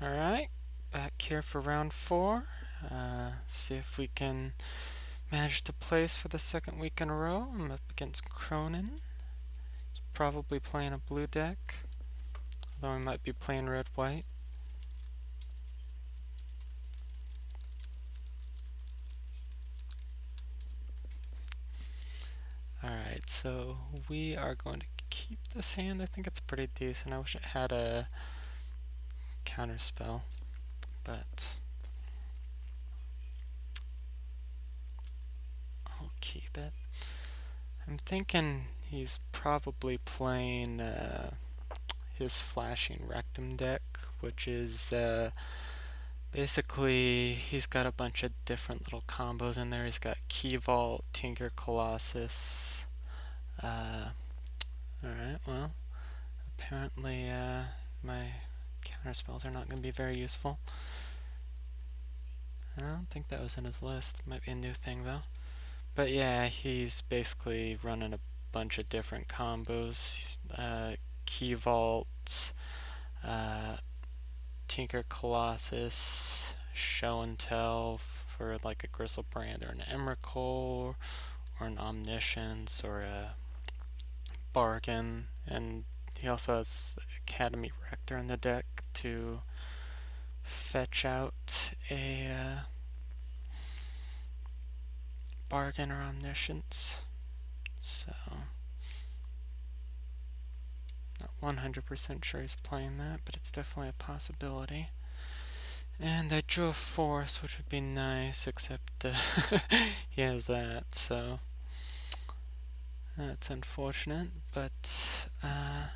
Alright, back here for round 4. See if we can manage to place for the second week in a row. I'm up against Cronin. He's probably playing a blue deck, although he might be playing red-white. Alright, so we are going to keep this hand. I think it's pretty decent. I wish it had a counter spell, but I'll keep it. I'm thinking he's probably playing his Flashing Rectum deck, which is basically he's got a bunch of different little combos in there. He's got Key Vault, Tinker Colossus. Alright, well, apparently my counter spells are not going to be very useful. I don't think that was in his list. Might be a new thing though. But yeah, he's basically running a bunch of different combos. Key Vault, Tinker Colossus, Show and Tell for like a Grizzlebrand or an Emrakul or an Omniscience or a Bargain, and he also has Academy Rector in the deck to fetch out a Bargain or Omniscience. So, not 100% sure he's playing that, but it's definitely a possibility. And I drew a force, which would be nice, except he has that, so that's unfortunate. But I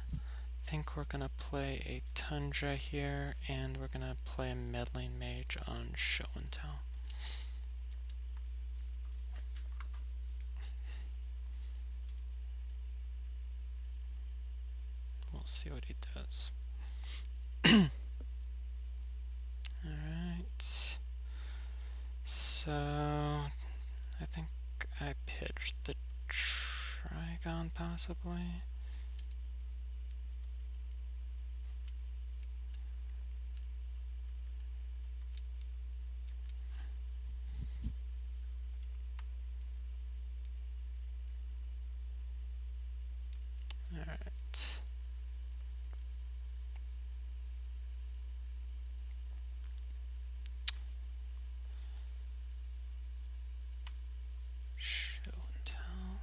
think we're going to play a Tundra here, and we're going to play a Meddling Mage on Show and Tell. We'll see what he does. Alright. So, I think I pitched the Trigon, possibly. Alright. Show and Tell.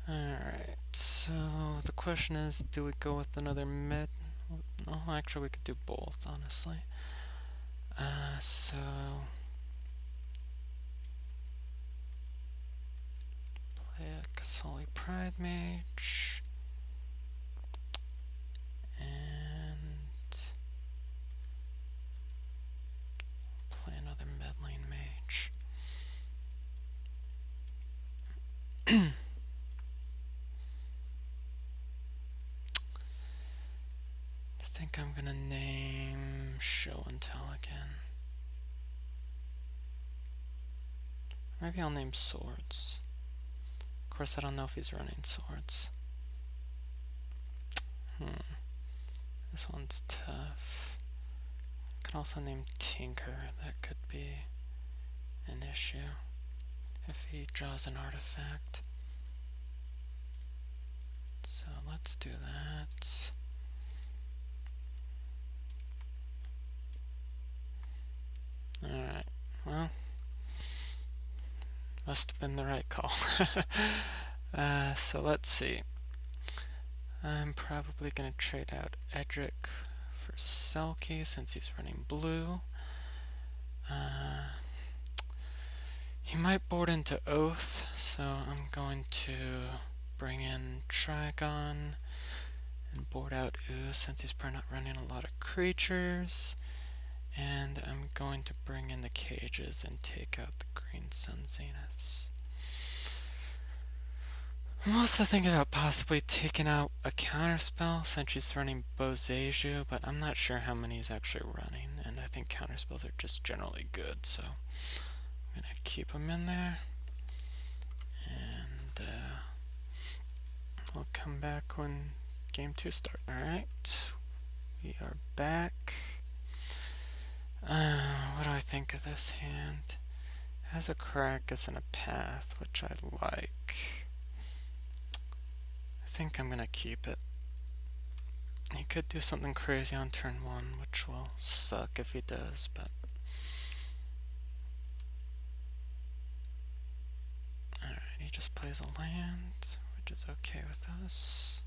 Alright, so the question is, do we go with another mid? Oh, actually we could do both, honestly. So play a Kasali Pride Mage and play another Meddling Mage. I think I'm gonna name Show and Tell again. Maybe I'll name Swords. Of course, I don't know if he's running Swords. This one's tough. I can also name Tinker. That could be an issue if he draws an artifact. So let's do that. Alright, well, must have been the right call. So let's see. I'm probably going to trade out Edric for Selkie since he's running blue. He might board into Oath, so I'm going to bring in Trigon and board out Ooze since he's probably not running a lot of creatures. And I'm going to bring in the cages and take out the Green Sun Zeniths. I'm also thinking about possibly taking out a counterspell since he's running Boseiju, but I'm not sure how many he's actually running, and I think counterspells are just generally good, so I'm going to keep him in there. And we'll come back when game 2 starts. Alright, we are back. What do I think of this hand? It has a Caracas and a Path, which I like. I think I'm gonna keep it. He could do something crazy on turn 1, which will suck if he does, but... Alright, he just plays a land, which is okay with us.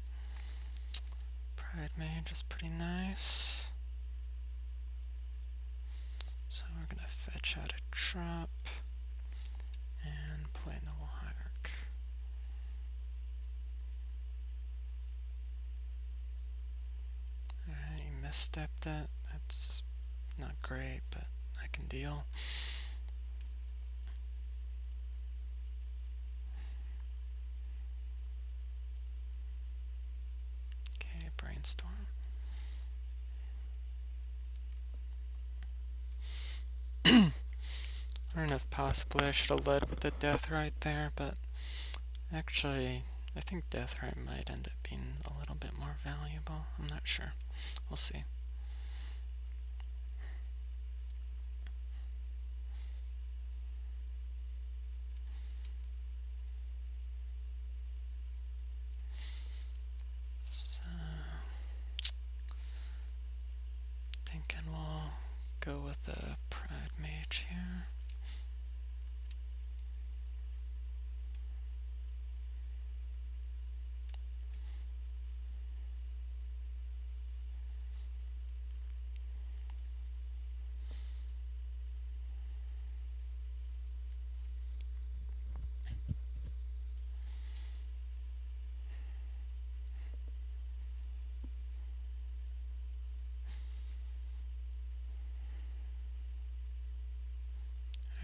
Pride Mage is pretty nice. So we're gonna fetch out a drop and play Noble Hierarch. Alright, he misstepped it. That's not great, but I can deal. Okay, Brainstorm. I don't know if possibly I should have led with the Death right there, but actually I think Death right might end up being a little bit more valuable. I'm not sure. We'll see. So, thinking we'll go with a Pride Mage here.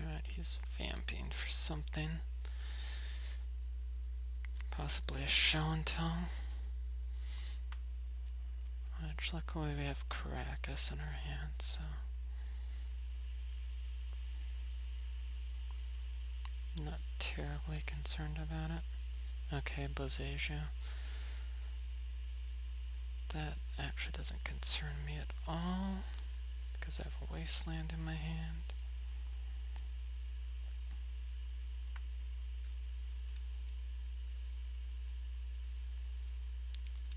Alright, he's vamping for something. Possibly a show and tell. Which luckily we have Caracas in our hand, so not terribly concerned about it. Okay, Boseiju. That actually doesn't concern me at all because I have a Wasteland in my hand.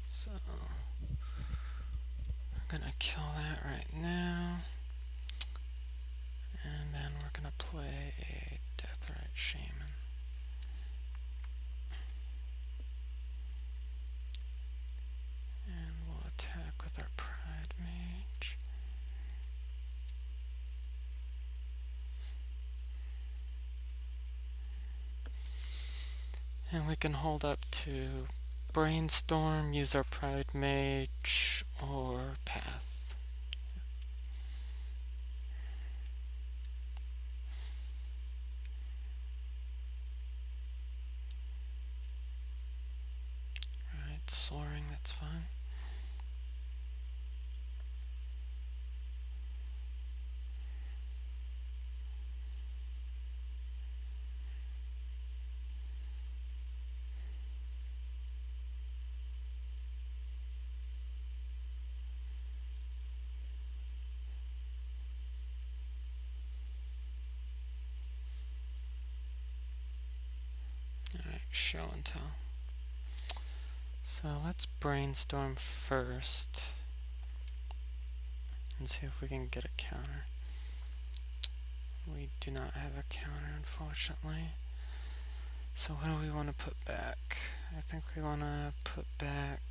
So I'm gonna kill that right now, and then we're gonna play a Deathrite Shaman. And we'll attack with our Pride Mage. And we can hold up to Brainstorm, use our Pride Mage, or Path. Alright, Soaring, that's fine. Alright, show and tell. So let's brainstorm first and see if we can get a counter. We do not have a counter, unfortunately. So what do we want to put back? I think we want to put back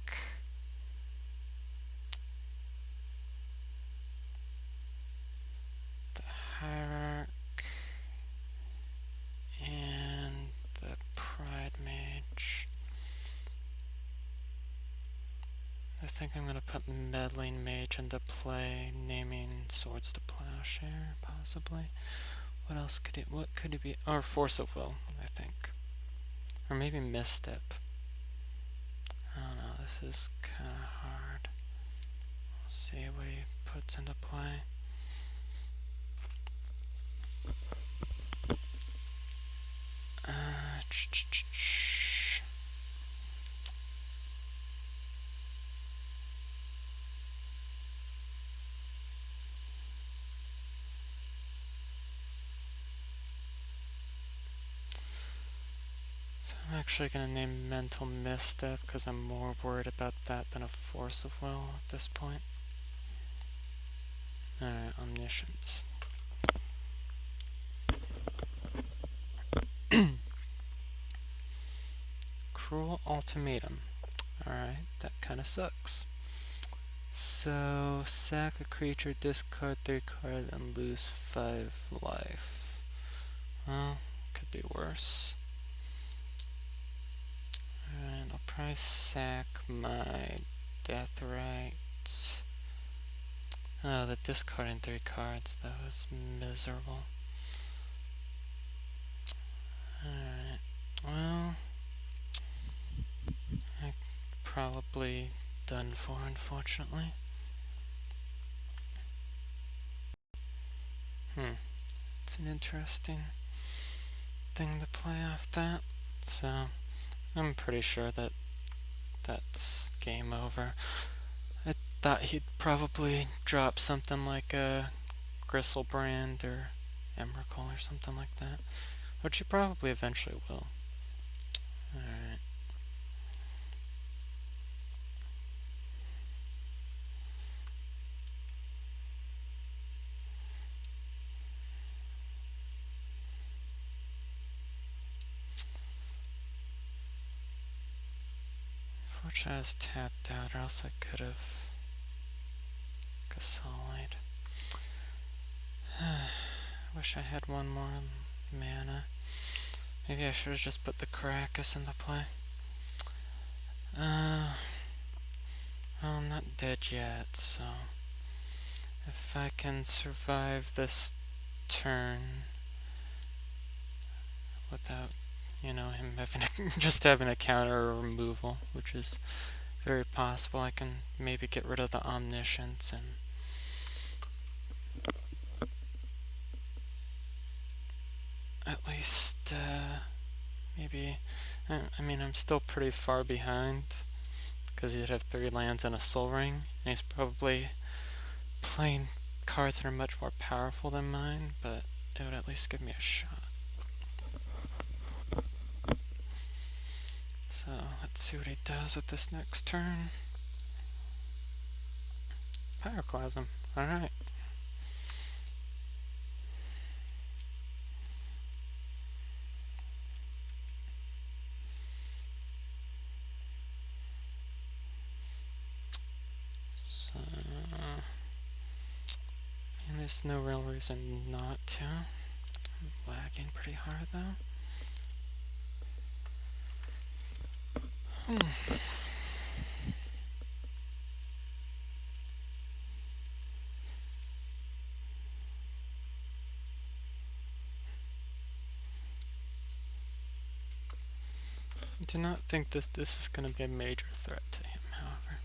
I think I'm gonna put Meddling Mage into play, naming Swords to Plowshare, possibly. What else could it, what could it be? Or Force of Will, I think. Or maybe Misstep. I don't know, this is kinda hard. We'll see what he puts into play. So I'm actually going to name Mental Misstep because I'm more worried about that than a Force of Will at this point. Alright, Omniscience. Cruel Ultimatum. Alright, that kind of sucks. So, sack a creature, discard 3 cards, and lose 5 life. Well, could be worse. Alright, I'll probably sack my Deathrite. Oh, the discarding 3 cards, that was miserable. Alright, well, I'm probably done for, unfortunately. It's an interesting thing to play off that. So, I'm pretty sure that that's game over. I thought he'd probably drop something like a Gristlebrand or Emrakul or something like that, which he probably eventually will. Alright. Unfortunately, I was tapped out, or else I could have Gasolid. Wish I had one more mana. Maybe I should have just put the Caracas into play. Well, I'm not dead yet, so if I can survive this turn without, him having just having a counter or removal, which is very possible, I can maybe get rid of the Omniscience and at least maybe. I mean, I'm still pretty far behind because he'd have 3 lands and a Soul Ring, and he's probably playing cards that are much more powerful than mine, but it would at least give me a shot. So let's see what he does with this next turn. Pyroclasm. Alright. So, and there's no real reason not to. I'm lagging pretty hard though. I do not think this is going to be a major threat to him, however.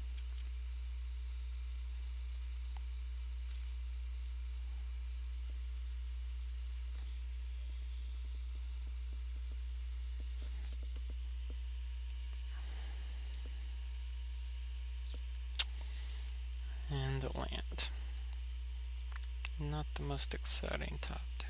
And a land. Not the most exciting top deck.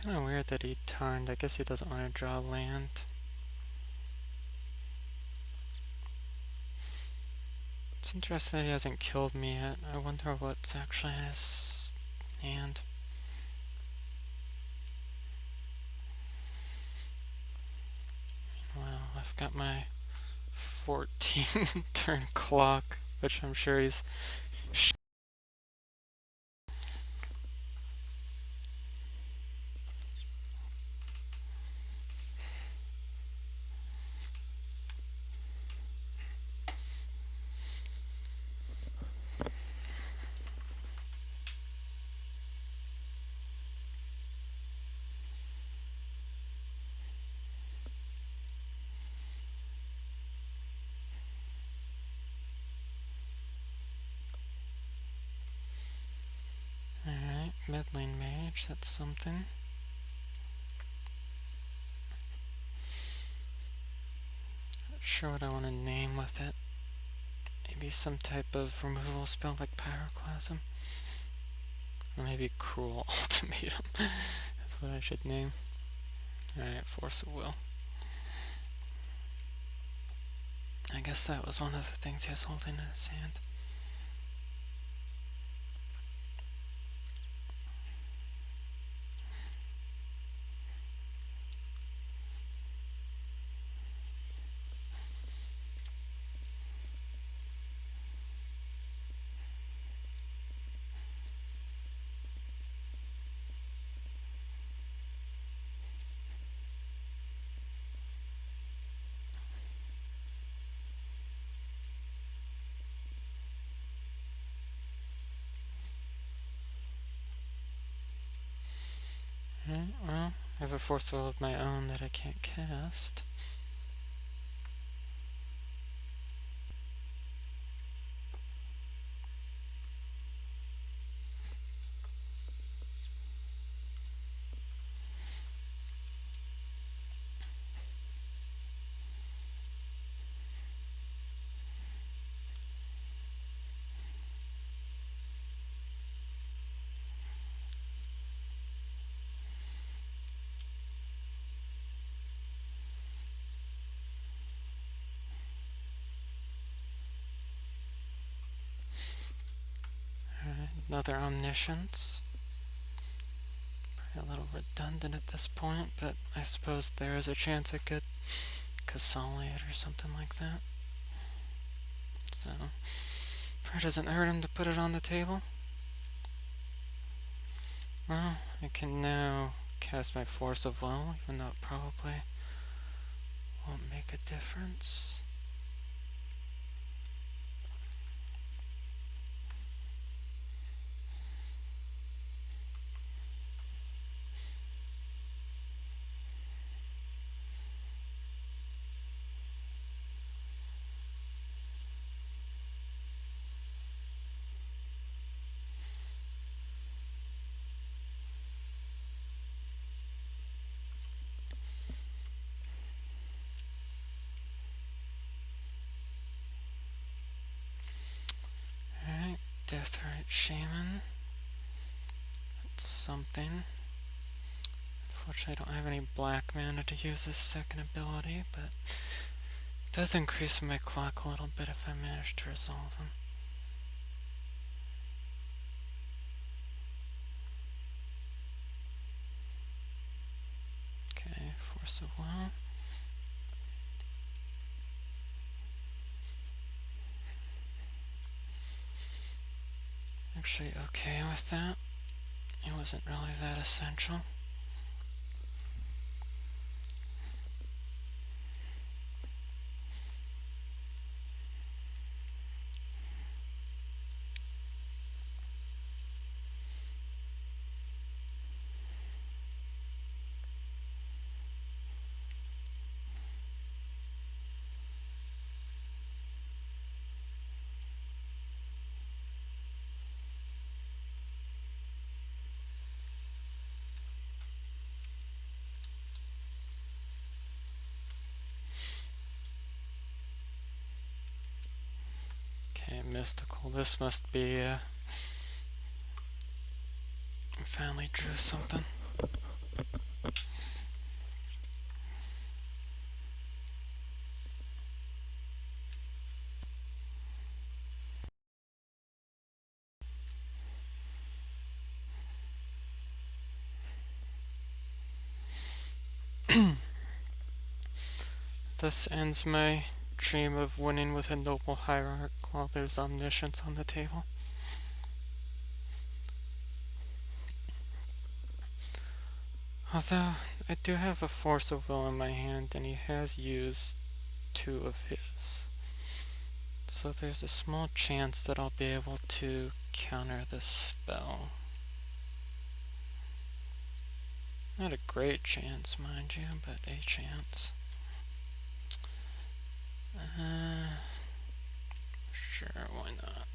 Kind of weird that he turned. I guess he doesn't want to draw land. It's interesting that he hasn't killed me yet. I wonder what's actually in his hand. Well, I've got my 14 turn clock, which I'm sure he's alright. Mid lane mage, that's something. Not sure what I want to name with it. Maybe some type of removal spell like Pyroclasm. Or maybe Cruel Ultimatum. That's what I should name. Alright, Force of Will. I guess that was one of the things he was holding in his hand. Alright, well, I have a Force of Will of my own that I can't cast. Alright, another Omniscience. Probably a little redundant at this point, but I suppose there is a chance it could consolidate or something like that. So, probably doesn't hurt him to put it on the table. Well, I can now cast my Force of Will, even though it probably won't make a difference. Alright, Deathrite Shaman. That's something. Unfortunately, I don't have any black mana to use this second ability, but it does increase my clock a little bit if I manage to resolve them. Okay, Force of Will. Actually okay with that. It wasn't really that essential. Okay, mystical. This must be, I finally drew something. This ends my dream of winning with a Noble Hierarch while there's Omniscience on the table. Although, I do have a Force of Will in my hand, and he has used 2 of his. So there's a small chance that I'll be able to counter this spell. Not a great chance, mind you, but a chance. Sure, why not?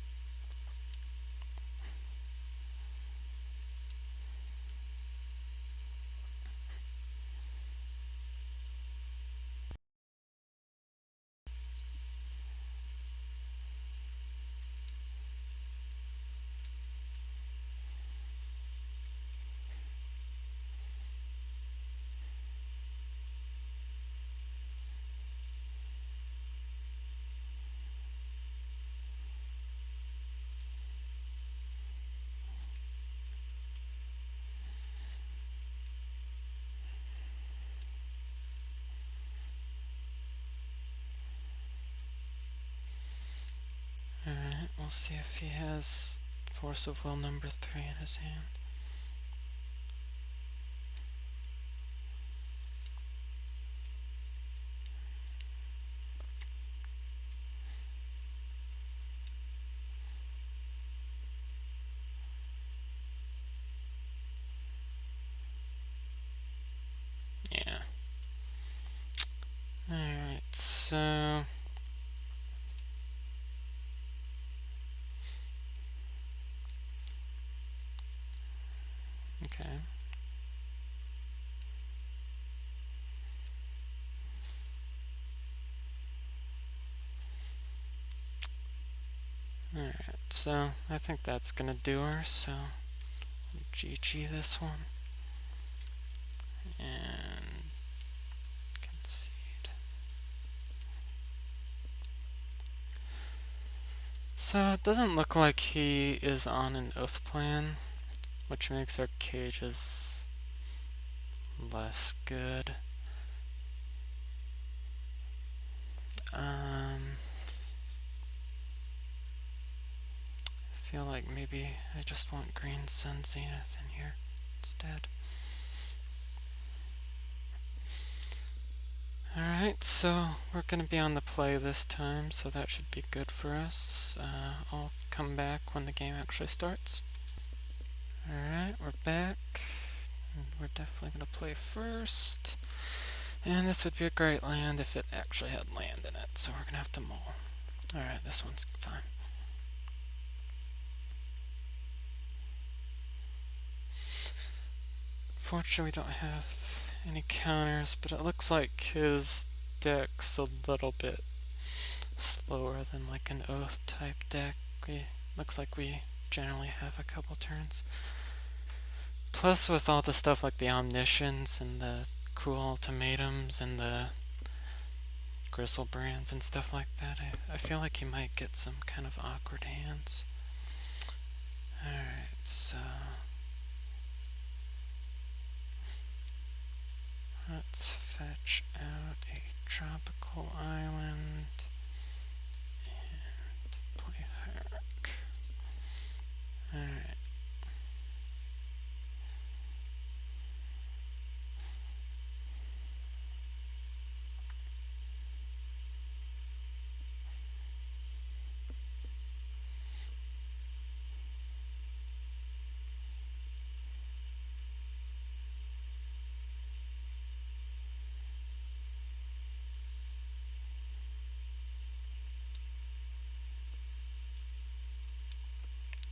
Alright, we'll see if he has Force of Will number 3 in his hand. Yeah. Alright, so... Okay. Alright, so I think that's gonna do her, so GG this one. And concede. So it doesn't look like he is on an oath plan, which makes our cages less good. I feel like maybe I just want green sun zenith in here instead. Alright, so we're going to be on the play this time, so that should be good for us. I'll come back when the game actually starts. Alright, we're back. We're definitely going to play first. And this would be a great land if it actually had land in it, so we're going to have to mull. Alright, this one's fine. Fortunately, we don't have any counters, but it looks like his deck's a little bit slower than like an oath type deck. Looks like we generally have a couple turns. Plus, with all the stuff like the Omniscience and the Cruel Ultimatums and the Gristlebrand's and stuff like that, I feel like he might get some kind of awkward hands. Alright, so... let's fetch out a tropical island and play Hierarch. Alright.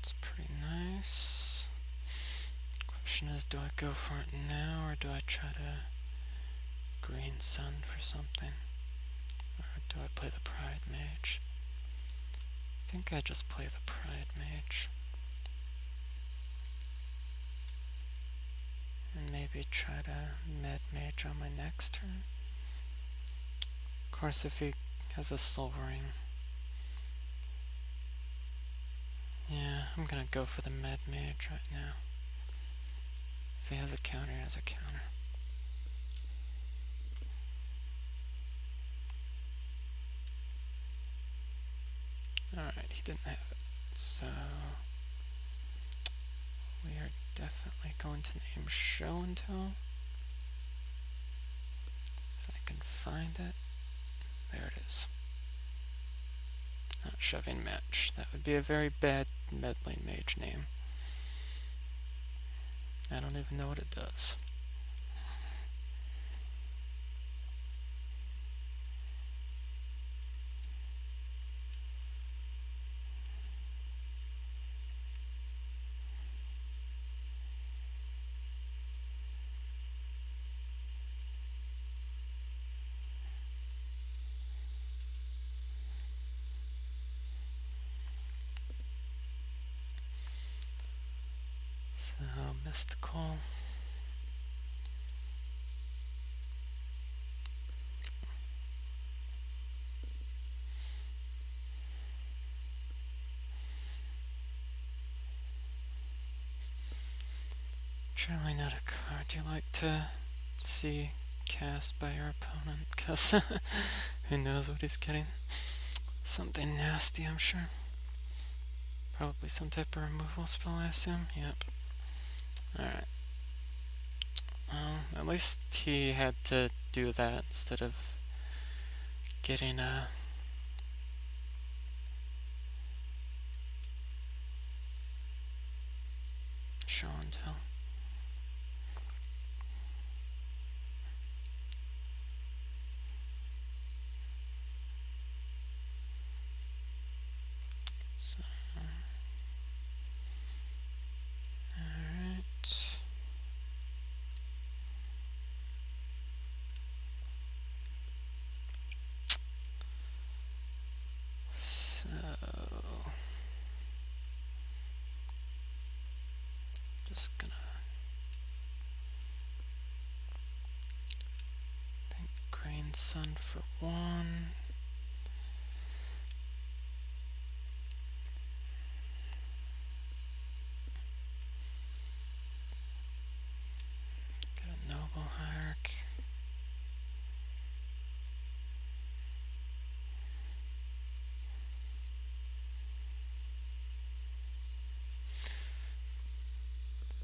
It's pretty nice. Question is, do I go for it now or do I try to green sun for something? Or do I play the Pride Mage? I think I just play the Pride Mage. And maybe try to Med Mage on my next turn. Of course, if he has a Soul Ring. Yeah, I'm gonna go for the Med Mage right now. If he has a counter, he has a counter. Alright, he didn't have it. So we are definitely going to name Show and Tell. If I can find it. There it is. Not Shoving Match. That would be a very bad meddling mage name. I don't even know what it does. So, mystical. Generally not a card you like to see cast by your opponent, because who knows what he's getting. Something nasty, I'm sure. Probably some type of removal spell, I assume. Yep. Alright. Well, at least he had to do that instead of getting a Show and Tell. So, alright. So, just gonna think Green Sun for 1. Get a Noble Hierarch.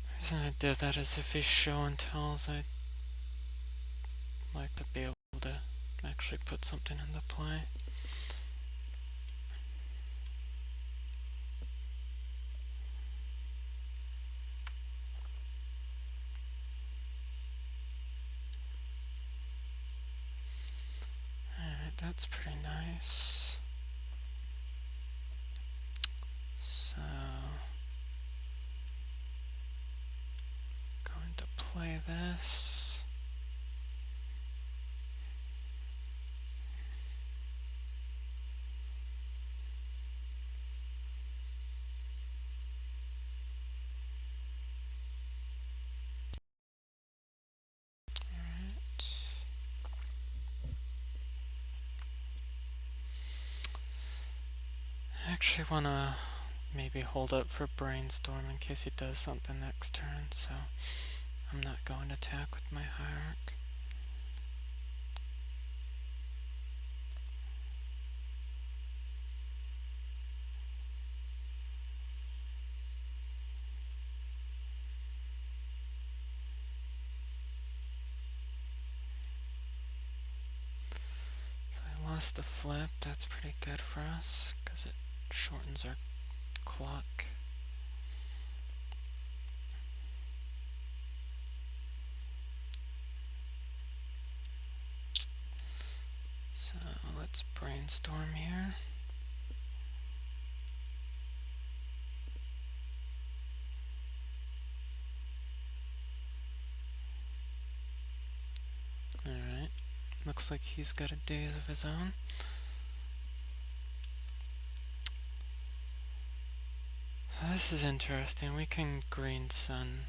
The reason I did that is if he Show and Tells, I'd like to be able to actually put something into play. Alright, that's pretty nice. So, going to play this. Alright. I actually want to maybe hold up for Brainstorm in case he does something next turn, so I'm not going to attack with my Hierarch. So I lost the flip, that's pretty good for us, because it shortens our clock. So let's Brainstorm here. Alright, looks like he's got a daze of his own. This is interesting. We can Green Sun.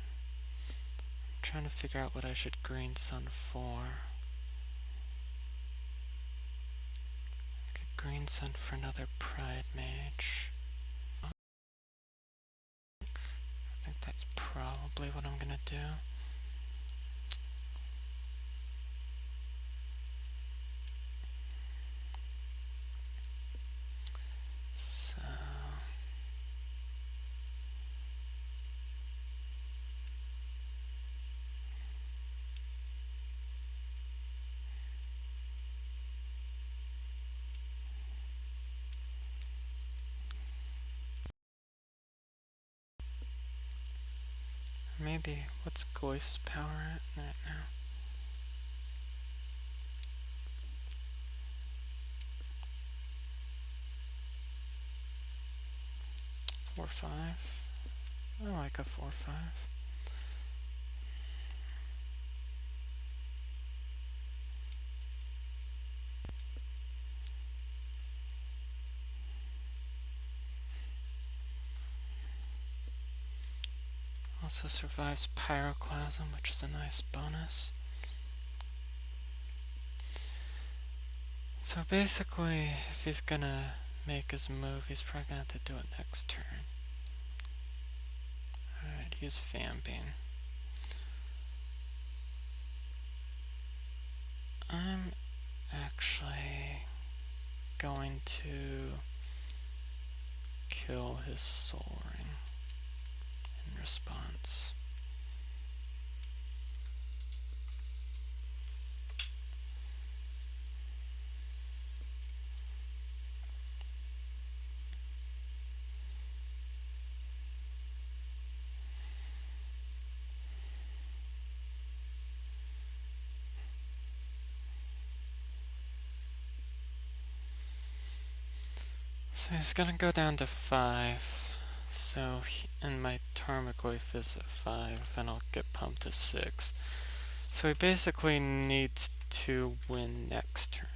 I'm trying to figure out what I should Green Sun for. I could Green Sun for another Pride Mage. I think that's probably what I'm gonna do. So maybe, what's Goyf's power at right now? Four, 5. I like a 4, 5. Also survives Pyroclasm, which is a nice bonus. So basically, if he's gonna make his move, he's probably gonna have to do it next turn. Alright, he's vamping. I'm actually going to kill his Soul Ring in response. So he's gonna go down to 5. So, and my Tarmogoyf is at 5, and I'll get pumped to 6. So he basically needs to win next turn.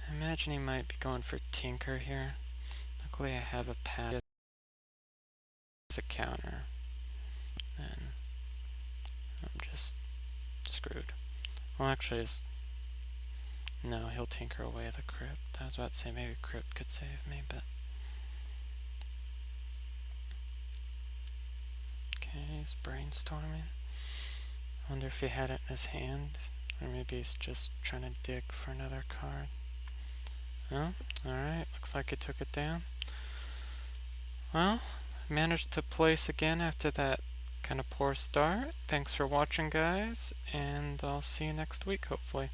I imagine he might be going for Tinker here. Luckily I have a pad as a counter. Then I'm just screwed. Well, actually, no, he'll Tinker away the Crypt. I was about to say maybe Crypt could save me, but... Okay, he's brainstorming. I wonder if he had it in his hand, or maybe he's just trying to dig for another card. Oh, alright, looks like he took it down. Well, managed to place again after that kind of poor start. Thanks for watching, guys, and I'll see you next week, hopefully.